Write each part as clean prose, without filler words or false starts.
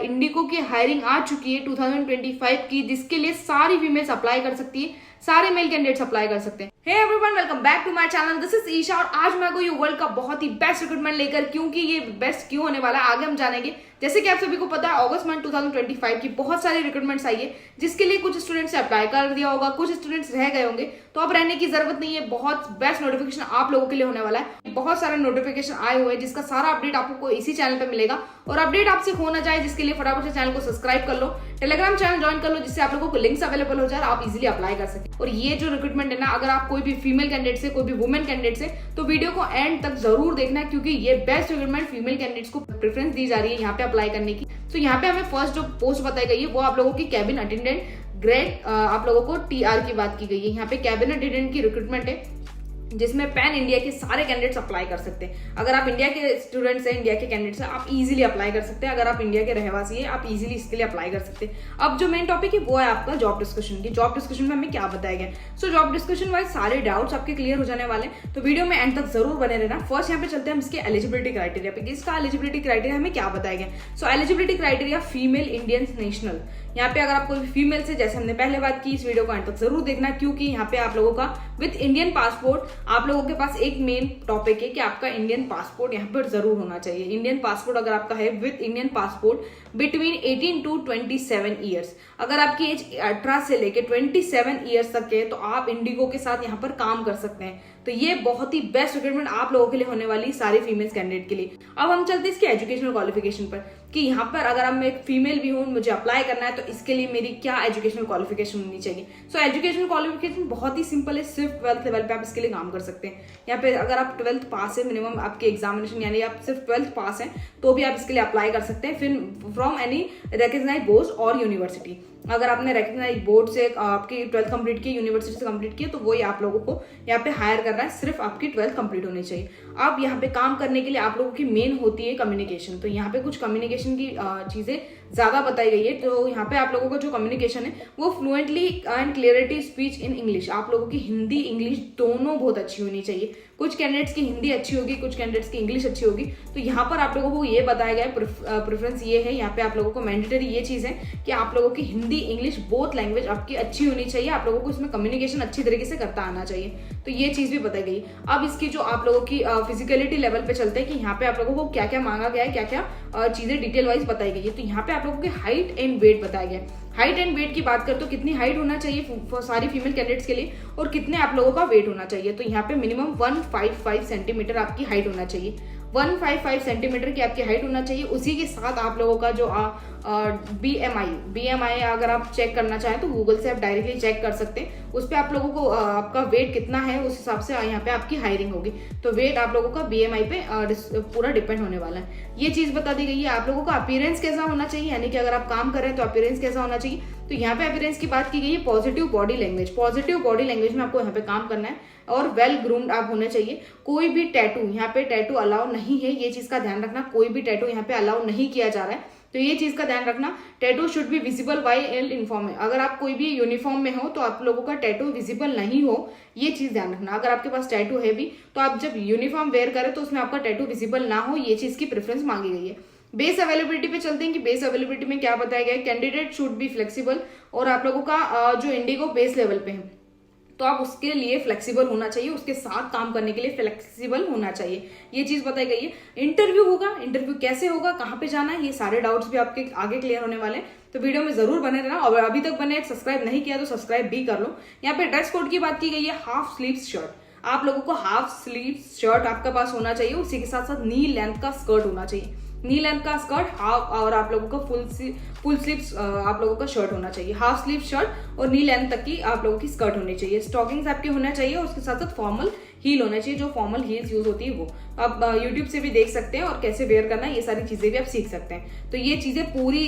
Indigo की hiring आ चुकी है 2025 की, जिसके लिए सारी फीमेल्स अप्लाई कर सकती है, सारे मेल कैंडिडेट्स अप्लाई कर सकते हैं। Hey everyone, welcome back to my channel, this is Isha और आज मैं आपको ये वर्ल्ड का बहुत ही बेस्ट रिक्रूटमेंट लेकर, क्योंकि ये बेस्ट क्यों होने वाला है आगे हम जानेंगे। जैसे कि आप सभी को पता है, अगस्त मंथ 2025 की बहुत सारी रिक्रूटमेंट्स आई है, जिसके लिए कुछ स्टूडेंट्स ने अप्लाई कर दिया होगा, कुछ स्टूडेंट्स रह गए होंगे, तो अब रहने की जरूरत नहीं है। बहुत बेस्ट नोटिफिकेशन आप लोगों के लिए होने वाला है। बहुत सारे नोटिफिकेशन आए हुए हैं, जिसका सारा अपडेट आपको इसी चैनल पर मिलेगा। और अपडेट आपसे हो ना जाए, जिसके लिए फटाफट से चैनल को सब्सक्राइब कर लो, टेलीग्राम चैनल ज्वाइन कर लो, जिससे आप लोगों को लिंक्स अवेलेबल हो जाए, आप इजीली अप्लाई कर सके। और ये जो रिक्रूटमेंट है ना, अगर आप कोई भी फीमेल कैंडिडेट से, कोई भी वुमेन कैंडिडेट से, तो वीडियो को एंड तक जरूर देखना, क्योंकि ये बेस्ट रिक्रूटमेंट फीमेल कैंडिडेट्स को प्रेफरेंस दी जा रही है यहाँ पे अप्लाई करने की। तो यहाँ पे हमें फर्स्ट जो पोस्ट बताई गई है वो आप लोगों की कैबिन अटेंडेंट ग्रेड, आप लोगों को टीआर की बात की गई है। यहाँ पे कैबिन अटेंडेंट की रिक्रूटमेंट है, जिसमें पैन इंडिया के सारे कैंडिडेट्स अप्लाई कर सकते हैं। अगर आप इंडिया के स्टूडेंट्स हैं, इंडिया के कैंडिडेट्स हैं, आप इजीली अप्लाई कर सकते हैं। अगर आप इंडिया के रहवासी हैं, आप इजीली इसके लिए अप्लाई कर सकते हैं। अब जो मेन टॉपिक है वो है आपका जॉब डिस्कशन की। जॉब डिस्कशन में हमें क्या बताया गया, सो जॉब डिस्कशन वाइज सारे डाउट्स आपके क्लियर हो जाने वाले हैं, तो वीडियो में एंड तक जरूर बने रहना। फर्स्ट यहाँ पे चलते हैं हम इसके एलिजिबिलिटी क्राइटेरिया पे। इसका एलिजिबिलिटी क्राइटेरिया हमें क्या बताया गया। So eligibility criteria female Indian national. यहाँ पे अगर आप कोई फीमेल से, जैसे हमने पहले बात की, इस वीडियो को एंड तक जरूर देखना, क्योंकि यहाँ पे आप लोगों का विद इंडियन पासपोर्ट, आप लोगों के पास एक मेन टॉपिक है कि आपका इंडियन पासपोर्ट यहाँ पर जरूर होना चाहिए। इंडियन पासपोर्ट अगर आपका है with Indian passport between 18 to 27 years, अगर आपकी एज 18 से लेके 27 ईयर्स तक है, तो आप इंडिगो के साथ यहाँ पर काम कर सकते हैं। तो ये बहुत ही बेस्ट रिक्रूटमेंट आप लोगों के लिए होने वाली, सारे फीमेल्स कैंडिडेट के लिए। अब हम चलते हैं इसके एजुकेशनल क्वालिफिकेशन पर, कि यहाँ पर अगर मैं एक फीमेल भी हूँ, मुझे अप्लाई करना है, तो इसके लिए मेरी क्या एजुकेशनल क्वालिफिकेशन होनी चाहिए। सो एजुकेशनल क्वालिफिकेशन बहुत ही सिंपल है, सिर्फ 12th लेवल पे आप इसके लिए काम कर सकते हैं। यहाँ पे अगर आप 12th पास है, मिनिमम आपके एग्जामिनेशन, यानी आप सिर्फ 12th पास है, तो भी आप इसके लिए अप्लाई कर सकते हैं। फिर फ्रॉम एनी रिकग्नाइज्ड बोर्ड और यूनिवर्सिटी, अगर आपने रिकग्नाइज्ड बोर्ड से आपकी 12th कंप्लीट की, यूनिवर्सिटी से कंप्लीट की, तो वही आप लोगों को यहाँ पे हायर कर रहा है। सिर्फ आपकी 12th कंप्लीट होनी चाहिए। अब यहाँ पे काम करने के लिए आप लोगों की मेन होती है कम्युनिकेशन। तो यहाँ पे कुछ कम्युनिकेशन की चीजें ज्यादा बताई गई है। तो यहाँ पे आप लोगों का जो कम्युनिकेशन है वो fluently and clarity speech in English, आप लोगों की हिंदी इंग्लिश दोनों बहुत अच्छी होनी चाहिए। कुछ कैंडिडेट्स की हिंदी अच्छी होगी, कुछ कैंडिडेट्स की इंग्लिश अच्छी होगी। तो यहाँ पर आप लोगों को ये बताया गया है, प्रेफरेंस ये है, यहाँ पे आप लोगों को मैंडेटरी ये चीज है कि आप लोगों की हिंदी इंग्लिश बोथ लैंग्वेज आपकी अच्छी होनी चाहिए। आप लोगों को इसमें कम्युनिकेशन अच्छी तरीके से करता आना चाहिए। तो ये चीज भी बताई गई। अब इसकी जो आप लोगों की फिजिकलिटी लेवल पे चलते हैं कि यहाँ पे आप लोगों को क्या क्या मांगा गया है, क्या क्या चीजें डिटेल वाइज बताई गई है। तो यहाँ पे आप लोगों की हाइट एंड वेट बताया गया है। हाइट एंड वेट की बात करें तो कितनी हाइट होना चाहिए सारी फीमेल कैंडिडेट्स के लिए, और कितने आप लोगों का वेट होना चाहिए। तो यहाँ पे मिनिमम 155 सेंटीमीटर आपकी हाइट होना चाहिए। 155 सेंटीमीटर की आपकी हाइट होना चाहिए। उसी के साथ आप लोगों का जो BMI अगर आप चेक करना चाहें तो गूगल से आप डायरेक्टली चेक कर सकते हैं। उस पर आप लोगों को आपका वेट कितना है, उस हिसाब से यहाँ पे आपकी हायरिंग होगी। तो वेट आप लोगों का BMI पे पूरा डिपेंड होने वाला है। ये चीज बता दी गई है। आप लोगों का अपीयरेंस कैसा होना चाहिए, यानी कि अगर आप काम कर रहे हैं तो अपीयरेंस कैसा होना चाहिए। तो यहाँ पे अपीयरेंस की बात की गई है positive body language. Positive body language में आपको यहाँ पे काम करना है, और वेल ग्रूम्ड आप होने चाहिए। कोई भी टैटू, यहाँ पे टैटू अलाउ नहीं है, ये चीज का ध्यान रखना। कोई भी टैटू यहाँ पे अलाउ नहीं किया जा रहा है, तो ये चीज का ध्यान रखना। Tattoo should be visible while uniform. अगर आप कोई भी यूनिफॉर्म में हो तो आप लोगों का टैटू विजिबल नहीं हो, ये चीज ध्यान रखना। अगर आपके पास टैटू है भी, तो आप जब यूनिफॉर्म वेयर करें तो उसमें आपका टैटू विजिबल ना हो, ये चीज की प्रेफरेंस मांगी गई है। बेस अवेलेबिलिटी पे चलते हैं कि बेस अवेलेबिलिटी में क्या बताया गया है। कैंडिडेट शुड बी फ्लेक्सिबल, और आप लोगों का जो इंडिगो बेस लेवल पे है, तो आप उसके लिए फ्लेक्सिबल होना चाहिए, उसके साथ काम करने के लिए फ्लेक्सिबल होना चाहिए, ये चीज बताई गई है। इंटरव्यू होगा, इंटरव्यू कैसे होगा, कहाँ पे जाना है, ये सारे डाउट्स भी आपके आगे क्लियर होने वाले हैं। तो वीडियो में जरूर बने रहना, और अभी तक बने सब्सक्राइब नहीं किया तो सब्सक्राइब भी कर लो। यहाँ पे ड्रेस कोड की बात की गई है, हाफ स्लीव शर्ट। आप लोगों को हाफ स्लीव शर्ट आपके पास होना चाहिए, उसी के साथ साथ नी लेंथ का स्कर्ट होना चाहिए। नी लेंथ का स्कर्ट हाफ, और आप लोगों का फुल स्लीव आप लोगों का शर्ट होना चाहिए। हाफ स्लीव शर्ट और नी लेंथ तक की आप लोगों की स्कर्ट होनी चाहिए। स्टॉकिंग्स आपके होना चाहिए, और उसके साथ साथ फॉर्मल हील होना चाहिए, जो फॉर्मल हील्स यूज होती है वो आप यूट्यूब से भी देख सकते हैं, और कैसे वेयर करना है ये सारी चीजें भी आप सीख सकते हैं। तो ये चीजें पूरी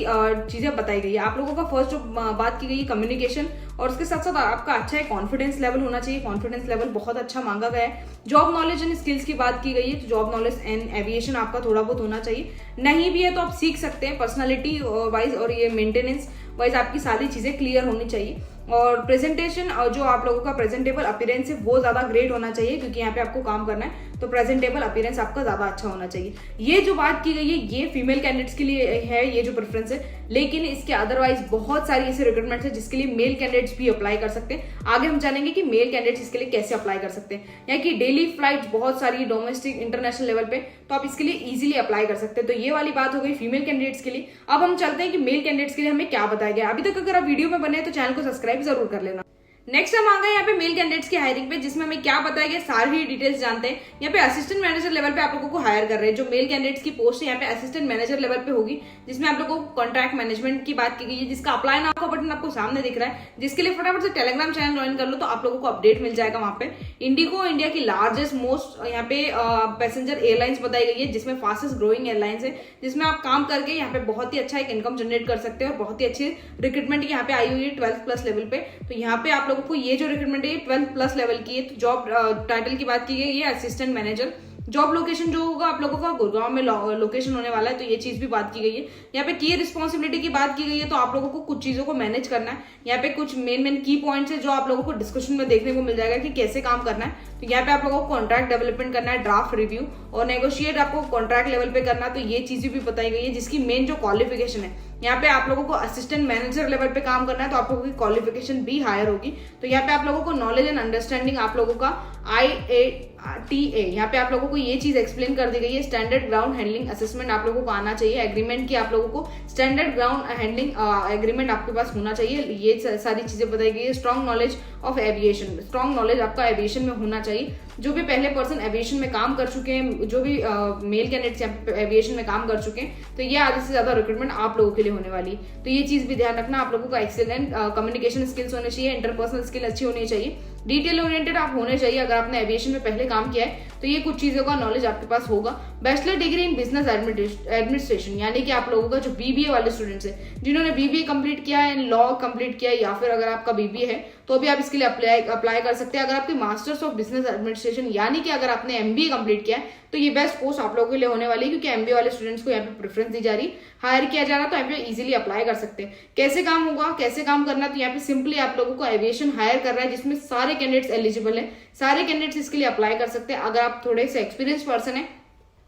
चीजें बताई गई है। आप लोगों का फर्स्ट जो बात की गई है कम्युनिकेशन, और उसके साथ साथ आपका अच्छा है कॉन्फिडेंस लेवल होना चाहिए। कॉन्फिडेंस लेवल बहुत अच्छा मांगा गया है। जॉब नॉलेज एंड स्किल्स की बात की गई है, तो जॉब नॉलेज एंड एविएशन आपका थोड़ा बहुत होना चाहिए। नहीं भी है तो आप सीख सकते हैं। पर्सनालिटी वाइज और ये मेंटेनेंस वाइज आपकी सारी चीजें क्लियर होनी चाहिए। और प्रेजेंटेशन और जो आप लोगों का प्रेजेंटेबल अपीयरेंस है वो ज्यादा ग्रेट होना चाहिए, क्योंकि यहाँ पे आपको काम करना है। तो प्रेजेंटेबल अपीयरेंस आपका ज्यादा अच्छा होना चाहिए। ये जो बात की गई है ये फीमेल कैंडिडेट्स के लिए है, ये जो प्रेफरेंस है, लेकिन इसके अदरवाइज बहुत सारी ऐसे रिक्रूटमेंट है जिसके लिए मेल कैंडिडेट्स भी अप्लाई कर सकते हैं। आगे हम जानेंगे कि मेल कैंडिडेट्स इसके लिए कैसे अप्लाई कर सकते हैं। यहाँ की डेली फ्लाइट बहुत सारी डोमेस्टिक इंटरनेशनल लेवल पे, तो आप इसके लिए इजीली अप्लाई कर सकते हैं। तो ये वाली बात हो गई फीमेल कैंडिडेट्स के लिए। अब हम चलते हैं कि मेल कैंडिडेट्स के लिए हमें क्या बताया गया। अभी तक अगर आप वीडियो में बने हैं तो चैनल को सब्सक्राइब जरूर कर लेना। नेक्स्ट हम आ गए यहाँ पे मेल कैंडिडेट्स की हायरिंग पे, जिसमें हमें क्या बताया गया सारी डिटेल्स जानते हैं। यहाँ पे असिस्टेंट मैनेजर लेवल पे आप लोगों को हायर कर रहे हैं। जो मेल कैंडिडेट्स की पोस्ट है यहाँ पे असिस्टेंट मैनेजर लेवल पे होगी, जिसमें आप लोगों को कॉन्ट्रैक्ट मैनेजमेंट की बात की गई है, जिसका अप्लाई नाउ का बटन आपको सामने दिख रहा है, जिसके लिए फटाफट से टेलीग्राम चैनल ज्वाइन कर लो तो आप लोगों को अपडेट मिल जाएगा। वहां पे इंडिगो इंडिया की लार्जेस्ट मोस्ट यहाँ पे पैसेंजर एयरलाइंस बताई गई है, जिसमें फास्टेस्ट ग्रोइंग एयरलाइंस है, जिसमें आप काम करके यहाँ पे बहुत ही अच्छा एक इनकम जनरेट कर सकते हैं और बहुत ही अच्छी रिक्रूटमेंट यहाँ पे आई हुई है 12+ लेवल पे। तो यहाँ पे आप लोगों को ये जो रिक्रूटमेंट 12+ लेवल की है। तो जॉब टाइटल की बात की गई है असिस्टेंट मैनेजर। जॉब लोकेशन जो होगा आप लोगों का गुड़गांव में लोकेशन होने वाला है, तो ये चीज भी बात की गई है। यहाँ पे की रिस्पॉन्सिबिलिटी की बात की गई है, तो आप लोगों को कुछ चीजों को मैनेज करना है। यहाँ पे कुछ मेन की पॉइंट्स है जो आप लोगों को डिस्कशन में देखने को मिल जाएगा कि कैसे काम करना है। तो यहाँ पे आप लोगों को कॉन्ट्रैक्ट डेवलपमेंट करना है, ड्राफ्ट रिव्यू और नेगोशिएट आपको कॉन्ट्रैक्ट लेवल पे करना है। तो ये चीजें भी बताई गई है, जिसकी मेन जो क्वालिफिकेशन है, यहाँ पे आप लोगों को असिस्टेंट मैनेजर लेवल पे काम करना है, तो आप लोगों की क्वालिफिकेशन भी हायर होगी। तो यहाँ पे आप लोगों को नॉलेज एंड अंडरस्टैंडिंग आप लोगों का IATA, यहाँ पे आप लोगों को ये चीज एक्सप्लेन कर दी गई है। स्टैंडर्ड ग्राउंड हैंडलिंग असेसमेंट आप लोगों को आना चाहिए। एग्रीमेंट की आप लोगों को स्टैंडर्ड ग्राउंड हैंडलिंग एग्रीमेंट आपके पास होना चाहिए। ये सारी चीजें बताई गई है। Strong knowledge of aviation, strong knowledge आपका एविएशन में होना चाहिए। जो भी पहले पर्सन एविएशन में काम कर चुके हैं, जो भी मेल कैंडिडेट्स एविएशन में काम कर चुके हैं, तो ये आधे से ज्यादा रिक्रूटमेंट आप लोगों के लिए होने वाली है। तो ये चीज भी ध्यान रखना, आप लोगों का एक्सीलेंट कम्युनिकेशन स्किल्स होने चाहिए, इंटरपर्सनल स्किल अच्छी होनी चाहिए, डिटेल ओरिएंटेड आप होने चाहिए। अगर आपने एविएशन में पहले काम किया है तो ये कुछ चीजों का नॉलेज आपके पास होगा। Bachelor degree in business administration, यानी कि आप लोगों का जो BBA वाले स्टूडेंट्स है, जिन्होंने BBA कंप्लीट किया है, लॉ कंप्लीट किया है, या फिर अगर आपका BBA है तो भी आप इसके लिए अप्लाई कर सकते हैं। अगर आपकी मास्टर्स ऑफ बिजनेस एडमिनिस्ट्रेशन, यानी कि अगर आपने MBA कंप्लीट किया है, तो ये बेस्ट पोस्ट आप लोगों के लिए होने वाली है, क्योंकि MBA वाले स्टूडेंट्स को यहाँ पे प्रेफरेंस दी जा रही है, हायर किया जा रहा है, तो यहाँ पे इजीली अप्लाई कर सकते हैं। कैसे काम होगा, कैसे काम करना, तो यहाँ पे सिंपली आप लोगों को एविएशन हायर कर रहा है, जिसमें सारे कैंडिडेट्स एलिजिबल है, सारे कैंडिडेट्स इसके लिए अप्लाई कर सकते हैं। अगर आप थोड़े से एक्सपीरियंस पर्सन है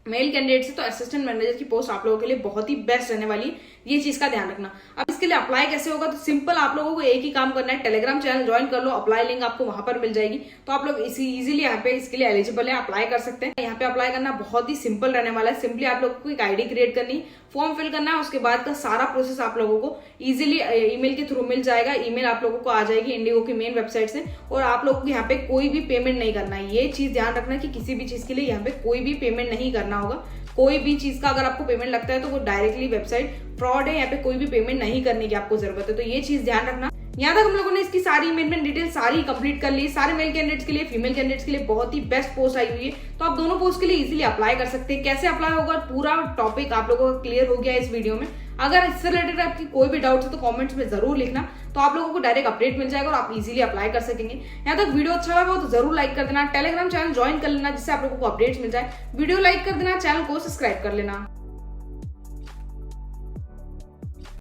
मेल कैंडिडेट से, तो असिस्टेंट मैनेजर की पोस्ट आप लोगों के लिए बहुत ही बेस्ट रहने वाली है। ये चीज का ध्यान रखना। अब इसके लिए अप्लाई कैसे होगा, तो सिंपल आप लोगों को एक ही काम करना है, टेलीग्राम चैनल ज्वाइन कर लो, अप्लाई लिंक आपको वहां पर मिल जाएगी, तो आप लोग इजीली यहाँ पे इसके लिए एलिजिबल है, अप्लाई कर सकते हैं। यहाँ पे अप्लाई करना बहुत ही सिंपल रहने वाला है। सिंपली आप लोगों को एक ID क्रिएट करनी, फॉर्म फिल करना है, उसके बाद का सारा प्रोसेस आप लोगों को इजीली ईमेल के थ्रू मिल जाएगा। ईमेल आप लोगों को आ जाएगी इंडिगो की मेन वेबसाइट से, और आप लोगों को यहाँ पे कोई भी पेमेंट नहीं करना है। ये चीज ध्यान रखना कि किसी भी चीज के लिए यहाँ पे कोई भी पेमेंट नहीं करना होगा। कोई भी चीज का अगर आपको पेमेंट लगता है तो वो डायरेक्टली वेबसाइट फ्रॉड है, यहाँ पे कोई भी पेमेंट नहीं करने की आपको जरूरत है। तो ये चीज ध्यान रखना। यहाँ तक हम लोगों ने इसकी सारी अमेंडमेंट डिटेल सारी कंप्लीट कर ली। सारे मेल कैंडिडेट्स के लिए, फीमेल कैंडिडेट्स के लिए बहुत ही बेस्ट पोस्ट आई हुई है, तो आप दोनों पोस्ट के लिए इजीली अप्लाई कर सकते हैं। कैसे अप्लाई होगा, पूरा टॉपिक आप लोगों को क्लियर हो गया इस वीडियो में। अगर इससे रिलेटेड आपकी कोई भी डाउट है तो कमेंट्स में जरूर लिखना, तो आप लोगों को डायरेक्ट अपडेट मिल जाएगा और आप इजीली अप्लाई कर सकेंगे। यहाँ तक वीडियो अच्छा लगा हो तो जरूर लाइक कर देना, टेलीग्राम चैनल ज्वाइन कर लेना, जिससे आप लोगों को अपडेट्स मिल जाए। वीडियो लाइक कर देना, चैनल को सब्सक्राइब कर लेना।